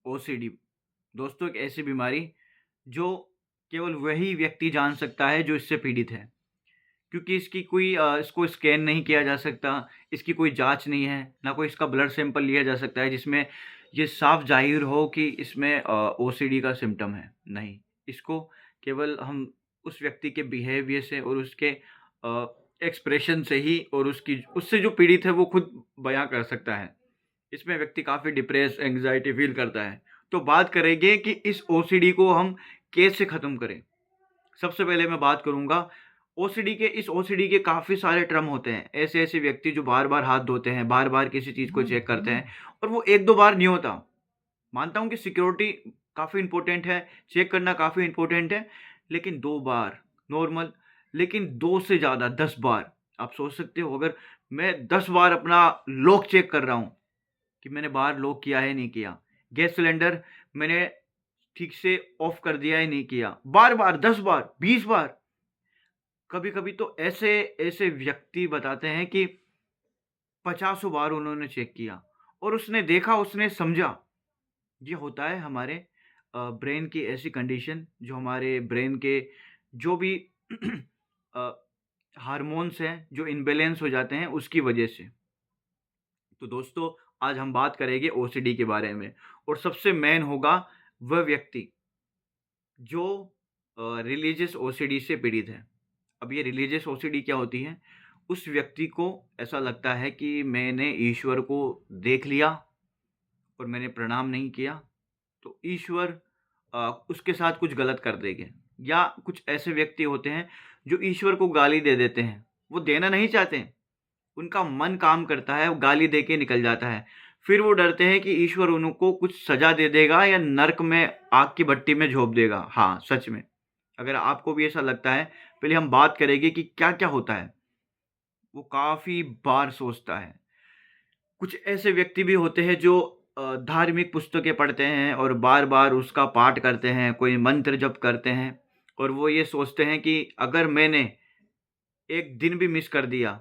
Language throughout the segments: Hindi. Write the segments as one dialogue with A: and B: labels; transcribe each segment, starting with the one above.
A: ओसीडी दोस्तों एक ऐसी बीमारी जो केवल वही व्यक्ति जान सकता है जो इससे पीड़ित है। क्योंकि इसको स्कैन नहीं किया जा सकता, इसकी कोई जाँच नहीं है, ना कोई इसका ब्लड सैंपल लिया जा सकता है जिसमें ये साफ़ ज़ाहिर हो कि इसमें ओसीडी का सिम्पटम है। नहीं, इसको केवल हम उस व्यक्ति के बिहेवियर से और उसके एक्सप्रेशन से ही और उससे जो पीड़ित है वो खुद बयाँ कर सकता है। इसमें व्यक्ति काफ़ी डिप्रेस, एंग्ज़ायटी फ़ील करता है। तो बात करेंगे कि इस ओसीडी को हम कैसे ख़त्म करें? सबसे पहले मैं बात करूँगा इस ओसीडी के काफ़ी सारे टर्म होते हैं। ऐसे-ऐसे व्यक्ति जो बार-बार हाथ धोते हैं, बार-बार किसी चीज़ को चेक करते हैं और वो 1-2 बार नहीं होता। मानता हूँ कि सिक्योरिटी काफ़ी इम्पोर्टेंट है, चेक करना काफ़ी इम्पोर्टेंट है, लेकिन 2 बार नॉर्मल, लेकिन 2 से ज़्यादा 10 बार। आप सोच सकते हो अगर मैं 10 बार अपना लॉक चेक कर रहा हूँ कि मैंने बाहर लॉक किया है, नहीं किया। गैस सिलेंडर मैंने ठीक से ऑफ कर दिया है, नहीं किया। बार-बार 10 बार, 20 बार। कभी-कभी तो ऐसे ऐसे व्यक्ति बताते हैं कि पचासों बार उन्होंने चेक किया और उसने देखा, उसने समझा। ये होता है हमारे ब्रेन की ऐसी कंडीशन जो हमारे ब्रेन के जो भी अ, हार्मोन्स हैं, जो इम्बैलेंस हो जाते हैं, उसकी वजह से। तो दोस्तों, आज हम बात करेंगे ओसीडी के बारे में और सबसे मेन होगा वह व्यक्ति जो रिलीजियस ओसीडी से पीड़ित है। अब ये रिलीजियस ओसीडी क्या होती है? उस व्यक्ति को ऐसा लगता है कि मैंने ईश्वर को देख लिया और मैंने प्रणाम नहीं किया, तो ईश्वर उसके साथ कुछ गलत कर देंगे। या कुछ ऐसे व्यक्ति होते हैं जो ईश्वर को गाली दे देते हैं। वो देना नहीं चाहते, उनका मन काम करता है, वो गाली दे के निकल जाता है। फिर वो डरते हैं कि ईश्वर उनको कुछ सज़ा दे देगा या नर्क में आग की भट्टी में झोंक देगा। हाँ, सच में। अगर आपको भी ऐसा लगता है, पहले हम बात करेंगे कि क्या-क्या होता है। वो काफ़ी बार सोचता है। कुछ ऐसे व्यक्ति भी होते हैं जो धार्मिक पुस्तकें पढ़ते हैं और बार-बार उसका पाठ करते हैं, कोई मंत्र जप करते हैं और वो ये सोचते हैं कि अगर मैंने एक दिन भी मिस कर दिया,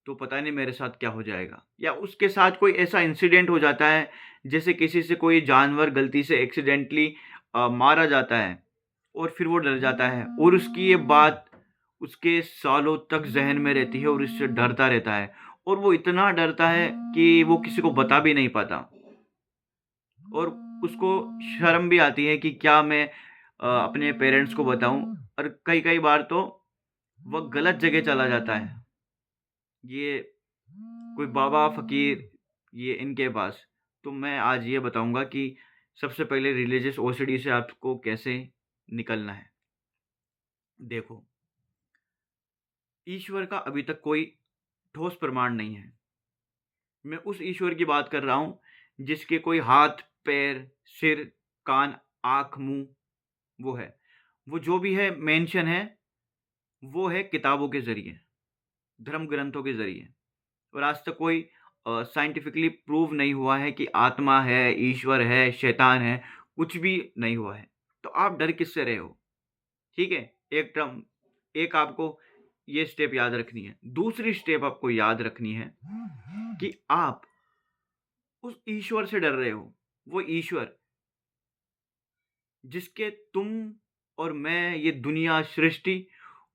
A: तो पता नहीं मेरे साथ क्या हो जाएगा। या उसके साथ कोई ऐसा इंसिडेंट हो जाता है, जैसे किसी से कोई जानवर गलती से एक्सीडेंटली मारा जाता है और फिर वो डर जाता है और उसकी ये बात उसके सालों तक ज़हन में रहती है और इससे डरता रहता है और वो इतना डरता है कि वो किसी को बता भी नहीं पाता और उसको शर्म भी आती है कि क्या मैं अपने पेरेंट्स को बताऊँ और कई-कई बार तो वह गलत जगह चला जाता है। ये कोई बाबा, फ़कीर ये इनके पास। तो मैं आज ये बताऊँगा कि सबसे पहले रिलीजियस ओसीडी से आपको कैसे निकलना है। देखो, ईश्वर का अभी तक कोई ठोस प्रमाण नहीं है। मैं उस ईश्वर की बात कर रहा हूँ, जिसके कोई हाथ, पैर, सिर, कान, आँख, मुँह वो है। वो जो भी है मेंशन है, वो है किताबों के ज़रिए, धर्म ग्रंथों के ज़रिए और आज तक कोई साइंटिफिकली प्रूव नहीं हुआ है कि आत्मा है, ईश्वर है, शैतान है, कुछ भी नहीं हुआ है। तो आप डर किससे रहे हो? ठीक है? एक आपको ये स्टेप याद रखनी है। दूसरी स्टेप आपको याद रखनी है कि आप उस ईश्वर से डर रहे हो। वो ईश्वर जिसके तुम और मैं, ये दुनिया, सृष्टि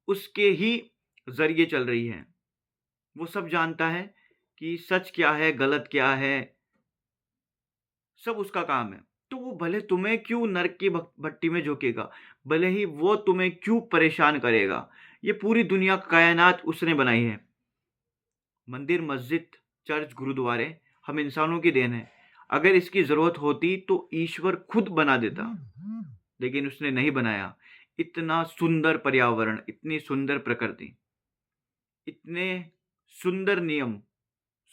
A: उसके ही ज़रिए चल रही है। वो सब जानता है कि सच क्या है, गलत क्या है, सब उसका काम है। तो वो भले तुम्हें क्यों नर्क की भट्टी में झोंकेगा, भले ही वो तुम्हें क्यों परेशान करेगा। ये पूरी दुनिया, कायनात उसने बनाई है। मंदिर, मस्जिद, चर्च, गुरुद्वारे हम इंसानों की देन है। अगर इसकी ज़रूरत होती तो ईश्वर खुद बना देता, लेकिन उसने नहीं बनाया। इतना सुंदर पर्यावरण, इतनी सुंदर प्रकृति, इतने सुंदर नियम,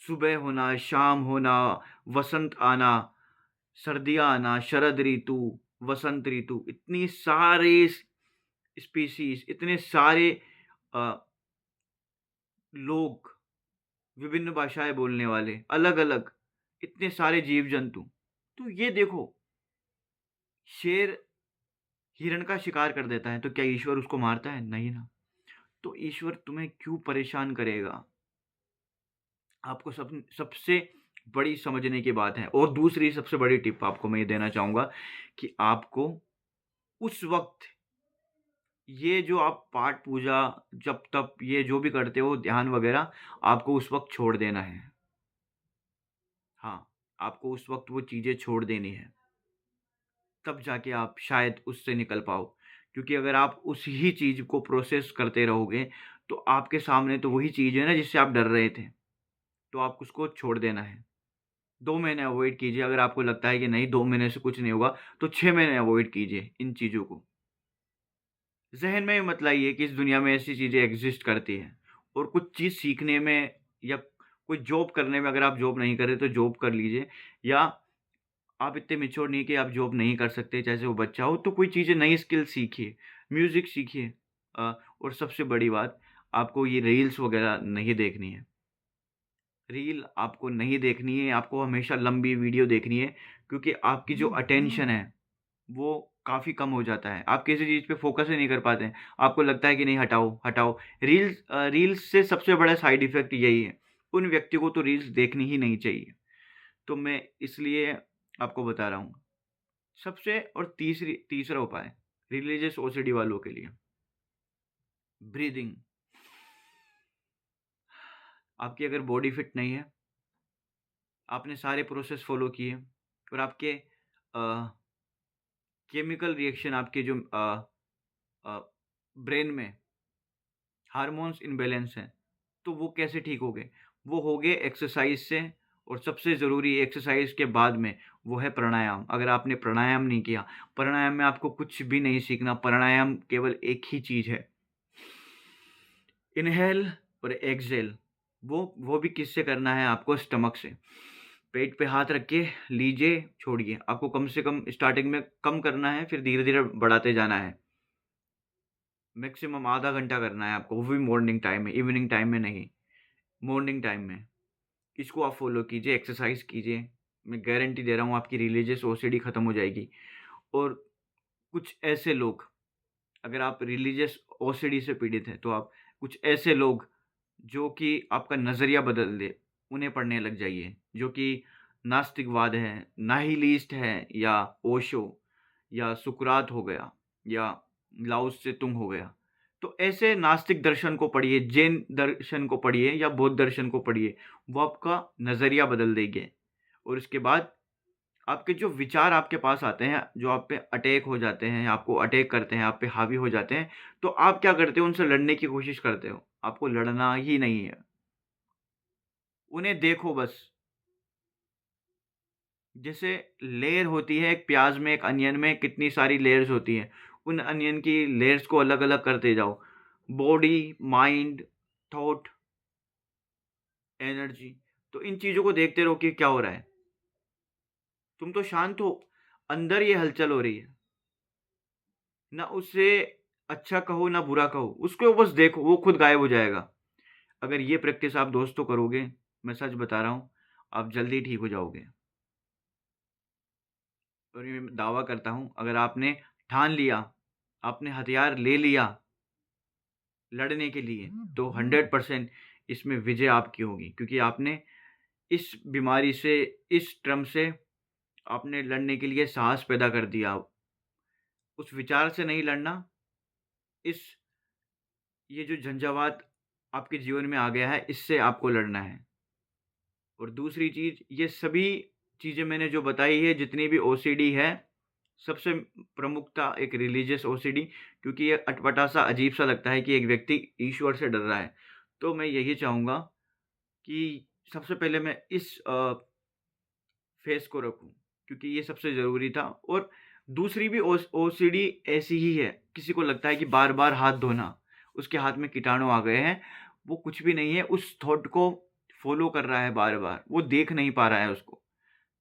A: सुबह होना, शाम होना, वसंत आना, सर्दियाँ आना, शरद ऋतु, वसंत ऋतु, इतनी सारे स्पीशीज़, इतने सारे अ, लोग, विभिन्न भाषाएँ बोलने वाले, अलग-अलग, इतने सारे जीव-जंतु। तो ये देखो, शेर हिरण का शिकार कर देता है, तो क्या ईश्वर उसको मारता है? नहीं ना। तो ईश्वर तुम्हें क्यों परेशान करेगा? आपको सबसे बड़ी समझने की बात है। और दूसरी सबसे बड़ी टिप आपको मैं ये देना चाहूँगा कि आपको उस वक़्त ये जो आप पाठ पूजा, जप तप ये जो भी करते हो ध्यान वग़ैरह, आपको उस वक़्त छोड़ देना है। हाँ, आपको उस वक़्त वो चीज़ें छोड़ देनी है। तब जाके आप शायद उससे निकल पाओ। क्योंकि अगर आप उस ही चीज़ को प्रोसेस करते रहोगे, तो आपके सामने तो वही चीज़ है ना जिससे आप डर रहे थे, तो आपको उसको छोड़ देना है। 2 महीने अवॉइड कीजिए, अगर आपको लगता है कि नहीं 2 महीने से कुछ नहीं होगा, तो 6 महीने अवॉइड कीजिए इन चीज़ों को। ज़हन में मत लाइए कि इस दुनिया में ऐसी चीज़ें एग्ज़िस्ट करती हैं। और कुछ चीज़ सीखने में या कोई जॉब करने में, अगर आप जॉब नहीं कर रहे तो जॉब कर लीजिए, या आप इतने मैच्योर नहीं कि आप जॉब नहीं कर सकते, चाहे वो बच्चा हो, तो कोई चीज़ें नई स्किल सीखिए, म्यूज़िक सीखिए। और सबसे बड़ी बात, आपको ये रील्स वग़ैरह नहीं देखनी है। रील आपको नहीं देखनी है, आपको हमेशा लंबी वीडियो देखनी है, क्योंकि आपकी जो अटेंशन है, वो काफ़ी कम हो जाता है। आप किसी चीज़ पे फ़ोकस ही नहीं कर पाते हैं। आपको लगता है कि नहीं हटाओ, हटाओ। रील्स से सबसे बड़ा साइड इफ़ेक्ट यही है। उन व्यक्ति को तो रील्स देखनी ही नहीं चाहिए। तो मैं इसलिए आपको बता रहा हूँ। सबसे और तीसरा उपाय रिलीजियस ओसीडी वालों के लिए, ब्रीदिंग। आपकी अगर बॉडी फिट नहीं है, आपने सारे प्रोसेस फ़ॉलो किए और आपके केमिकल रिएक्शन आपके जो अ, ब्रेन में हार्मोन्स इम्बैलेंस हैं, तो वो कैसे ठीक हो गए? वो हो गए एक्सरसाइज़ से। और सबसे ज़रूरी एक्सरसाइज़ के बाद में वो है प्राणायाम। अगर आपने प्राणायाम नहीं किया, प्राणायाम में आपको कुछ भी नहीं सीखना, प्राणायाम केवल एक ही चीज़ है, इनहेल और एक्सहेल। वो भी किससे करना है आपको? स्टमक से। पेट पे हाथ रख के लीजिए, छोड़िए। आपको कम से कम स्टार्टिंग में कम करना है, फिर धीरे-धीरे बढ़ाते जाना है। मैक्सिमम आधा घंटा करना है आपको, वो भी मॉर्निंग टाइम में, इवनिंग टाइम में नहीं, मॉर्निंग टाइम में। इसको आप फ़ॉलो कीजिए, एक्सरसाइज़ कीजिए। मैं गारंटी दे रहा हूँ आपकी रिलीजियस ओसीडी खत्म हो जाएगी। और कुछ ऐसे लोग, अगर आप रिलीजियस ओसीडी से पीड़ित हैं, तो आप कुछ ऐसे लोग जो कि आपका नज़रिया बदल दे, उन्हें पढ़ने लग जाइए। जो कि नास्तिकवाद है, नाहिलिस्ट है, या ओशो या सुकरात हो गया, या लाओ त्से तुंग हो गया। तो ऐसे नास्तिक दर्शन को पढ़िए, जैन दर्शन को पढ़िए या बौद्ध दर्शन को पढ़िए। वो आपका नज़रिया बदल देंगे। और उसके बाद आपके जो विचार आपके पास आते हैं, जो आप पे अटैक हो जाते हैं, आपको अटैक करते हैं, आप पे हावी हो जाते हैं, तो आप क्या करते हो? उनसे लड़ने की कोशिश करते हो। आपको लड़ना ही नहीं है, उन्हें देखो बस। जैसे लेयर होती है एक प्याज़ में, एक अनियन में कितनी सारी लेयर्स होती हैं। उन अनियन की लेयर्स को अलग-अलग करते जाओ। Body, mind, thought, energy. तो इन चीज़ों को देखते रहो कि क्या हो रहा है। तुम तो शांत हो, अंदर ये हलचल हो रही है। ना उसे अच्छा कहो, ना बुरा कहो, उसको बस देखो, वो खुद गायब हो जाएगा। अगर ये प्रैक्टिस आप दोस्तों करोगे, मैं सच बता रहा हूँ, आप जल्दी ठीक हो जाओगे। और ये मैं दावा करता हूँ, अगर आपने ठान लिया, आपने हथियार ले लिया लड़ने के लिए, तो 100% इसमें विजय आपकी होगी। क्योंकि आपने इस बीमारी से, इस टर्म से आपने लड़ने के लिए साहस पैदा कर दिया। उस विचार से नहीं लड़ना, इस ये जो झंझावात आपके जीवन में आ गया है, इससे आपको लड़ना है। और दूसरी चीज़, ये सभी चीज़ें मैंने जो बताई है, जितनी भी ओसीडी है, सबसे प्रमुखता एक रिलीजियस ओसीडी, क्योंकि ये अटपटा-सा, अजीब-सा लगता है कि एक व्यक्ति ईश्वर से डर रहा है। तो मैं यही चाहूँगा कि सबसे पहले मैं इस फ़ेज़ को रखूँ, क्योंकि ये सबसे ज़रूरी था। और दूसरी भी ओसीडी ऐसी ही है, किसी को लगता है कि बार-बार हाथ धोना, उसके हाथ में कीटाणु आ गए हैं, वो कुछ भी नहीं है, उस थॉट को फ़ॉलो कर रहा है बार-बार, वो देख नहीं पा रहा है उसको।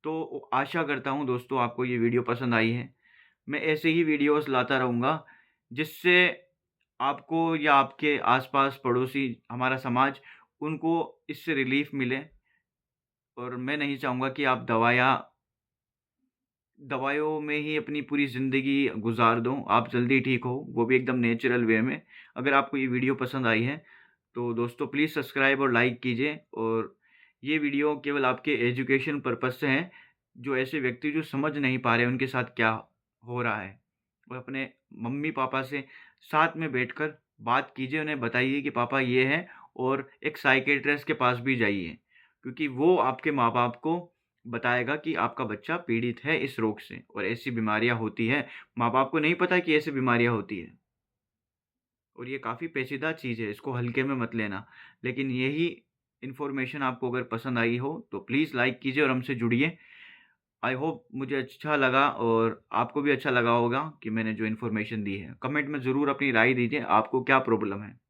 A: तो आशा करता हूँ दोस्तों आपको ये वीडियो पसंद आई है। मैं ऐसे ही वीडियोज़ लाता रहूँगा, जिससे आपको या आपके आस-पास पड़ोसी, हमारा समाज, उनको इससे रिलीफ़ मिले। और मैं नहीं चाहूँगा कि आप दवाइयों में ही अपनी पूरी ज़िंदगी गुज़ार दो, आप जल्दी ठीक हो, वो भी एकदम नेचुरल वे में। अगर आपको ये वीडियो पसंद आई है, तो दोस्तों प्लीज़ सब्सक्राइब और लाइक कीजिए। और ये वीडियो केवल आपके एजुकेशन पर्पज़ से है, जो ऐसे व्यक्ति जो समझ नहीं पा रहे उनके साथ क्या हो रहा है। और अपने मम्मी-पापा से साथ में बैठकर बात कीजिए, उन्हें बताइए कि पापा ये है, और एक साइकियाट्रिस्ट के पास भी जाइए, क्योंकि वो आपके माँ-बाप को बताएगा कि आपका बच्चा पीड़ित है इस रोग से और ऐसी बीमारियाँ होती हैं। माँ-बाप को नहीं पता कि ऐसी बीमारियाँ होती हैं। और ये काफ़ी पेचीदा चीज़ है, इसको हल्के में मत लेना। लेकिन यही इन्फॉर्मेशन आपको अगर पसंद आई हो, तो प्लीज़ लाइक कीजिए और हमसे जुड़िए। आई होप मुझे अच्छा लगा और आपको भी अच्छा लगा होगा कि मैंने जो इन्फॉर्मेशन दी है। कमेंट में ज़रूर अपनी राय दीजिए, आपको क्या प्रॉब्लम है?